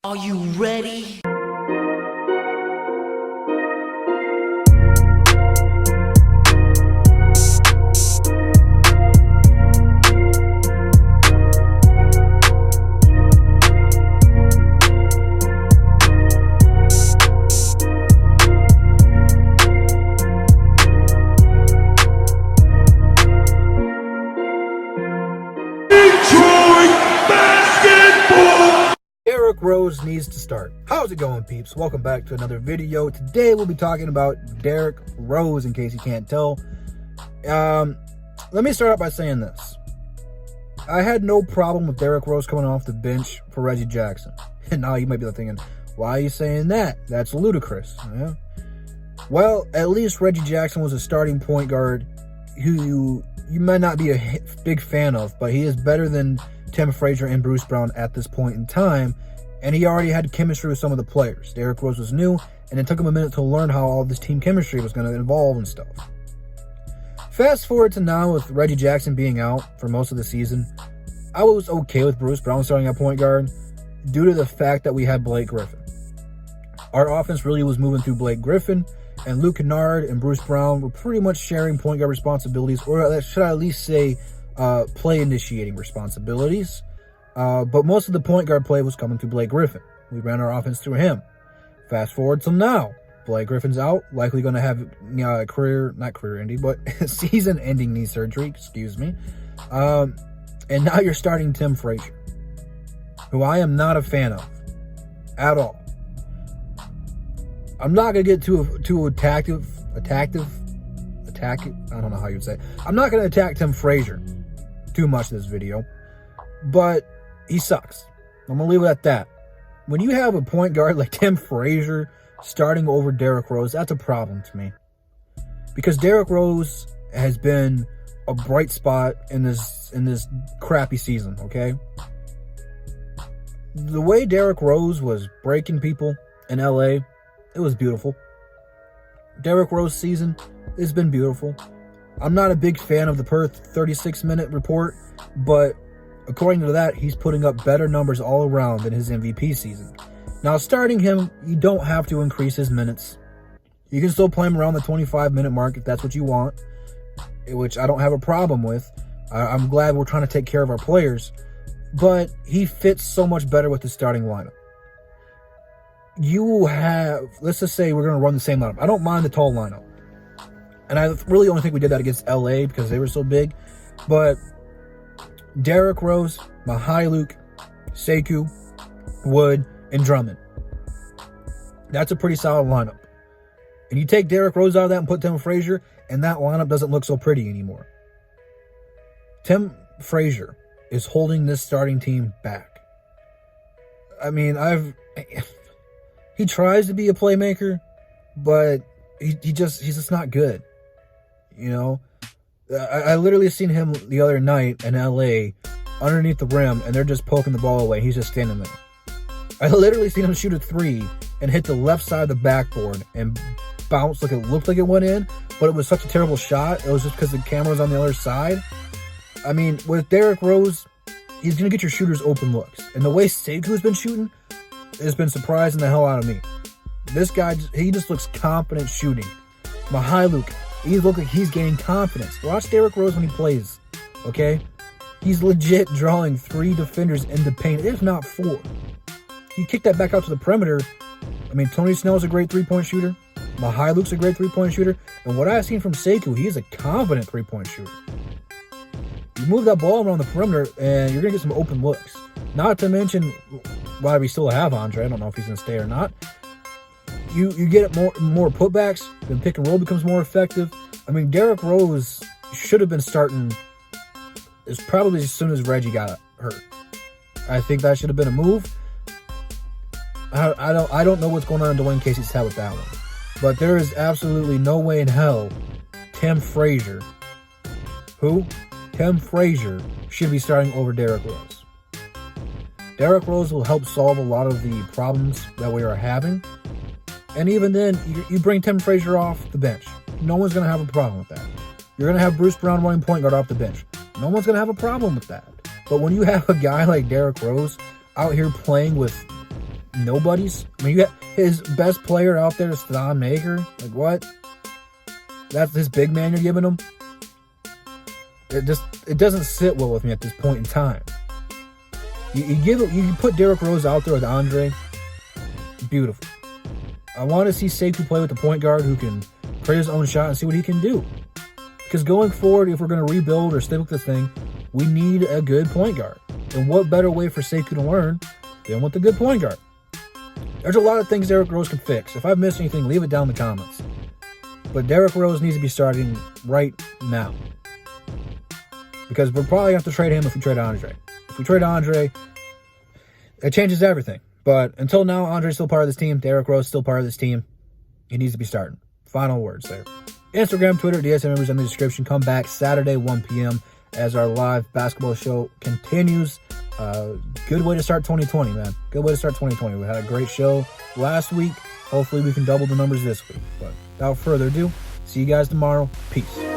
Are you ready? Derrick Rose needs to start. How's it going, peeps? Welcome back to another video. Today we'll be talking about Derrick Rose, in case you can't tell. Let me start out by saying this. I had no problem with Derrick Rose coming off the bench for Reggie Jackson. And now you might be thinking, why are you saying that? That's ludicrous. Yeah? Well, at least Reggie Jackson was a starting point guard who you might not be a big fan of, but he is better than Tim Frazier and Bruce Brown at this point in time, and he already had chemistry with some of the players. Derrick Rose was new, and it took him a minute to learn how all this team chemistry was going to evolve and stuff. Fast forward to now with Reggie Jackson being out for most of the season, I was okay with Bruce Brown starting at point guard due to the fact that we had Blake Griffin. Our offense really was moving through Blake Griffin, and Luke Kennard and Bruce Brown were pretty much sharing point guard responsibilities, or should I at least say play initiating responsibilities. But most of the point guard play was coming to Blake Griffin. We ran our offense through him. Fast forward till now. Blake Griffin's out, likely going to have season-ending knee surgery, excuse me. And now you're starting Tim Frazier, who I am not a fan of at all. I'm not going to get too attack it. I don't know how you'd say it. I'm not going to attack Tim Frazier too much this video, but he sucks. I'm going to leave it at that. When you have a point guard like Tim Frazier starting over Derrick Rose, that's a problem to me. Because Derrick Rose has been a bright spot in this crappy season, okay? The way Derrick Rose was breaking people in LA, it was beautiful. Derrick Rose season has been beautiful. I'm not a big fan of the per 36-minute report, but according to that, he's putting up better numbers all around than his MVP season. Now, starting him, you don't have to increase his minutes. You can still play him around the 25-minute mark if that's what you want, which I don't have a problem with. I'm glad we're trying to take care of our players, but he fits so much better with the starting lineup. You have, let's just say we're going to run the same lineup. I don't mind the tall lineup. And I really only think we did that against LA because they were so big. But Derrick Rose, Mykhailiuk, Sekou, Wood, and Drummond. That's a pretty solid lineup. And you take Derrick Rose out of that and put Tim Frazier, and that lineup doesn't look so pretty anymore. Tim Frazier is holding this starting team back. I mean, he tries to be a playmaker, but he's just not good. You know, I literally seen him the other night in LA underneath the rim, and they're just poking the ball away. He's just standing there. I literally seen him shoot a three and hit the left side of the backboard and bounce like it looked like it went in, but it was such a terrible shot. It was just because the camera was on the other side. I mean, with Derrick Rose, he's going to get your shooters open looks. And the way Sekou's been shooting has been surprising the hell out of me. This guy, he just looks confident shooting. Mykhailiuk, he looks like he's gaining confidence. Watch Derrick Rose when he plays, okay? He's legit drawing 3 defenders in the paint, if not 4. You kick that back out to the perimeter. I mean, Tony Snell's a great three-point shooter. Mykhailiuk's a great three-point shooter. And what I've seen from Sekou, he is a confident three-point shooter. You move that ball around the perimeter, and you're going to get some open looks. Not to mention, why we still have Andre. I don't know if he's going to stay or not. You get more putbacks, then pick and roll becomes more effective. I mean, Derrick Rose should have been starting probably as soon as Reggie got hurt. I think that should have been a move. I don't know what's going on in Dwayne Casey's head with that one. But there is absolutely no way in hell Tim Frazier should be starting over Derrick Rose. Derrick Rose will help solve a lot of the problems that we are having. And even then, you bring Tim Frazier off the bench. No one's going to have a problem with that. You're going to have Bruce Brown running point guard off the bench. No one's going to have a problem with that. But when you have a guy like Derrick Rose out here playing with nobodies. I mean, you got his best player out there is Thon Maker. Like, what? That's his big man you're giving him? It doesn't sit well with me at this point in time. You put Derrick Rose out there with Andre. Beautiful. I want to see Sekou play with the point guard who can create his own shot and see what he can do. Because going forward, if we're going to rebuild or stick with this thing, we need a good point guard. And what better way for Sekou to learn than with a good point guard? There's a lot of things Derrick Rose can fix. If I've missed anything, leave it down in the comments. But Derrick Rose needs to be starting right now. Because we're probably going to have to trade him if we trade Andre. If we trade Andre, it changes everything. But until now, Andre's still part of this team. Derrick Rose still part of this team. He needs to be starting. Final words there. Instagram, Twitter, DSM members in the description. Come back Saturday, 1 p.m. as our live basketball show continues. Good way to start 2020, man. Good way to start 2020. We had a great show last week. Hopefully we can double the numbers this week. But without further ado, see you guys tomorrow. Peace.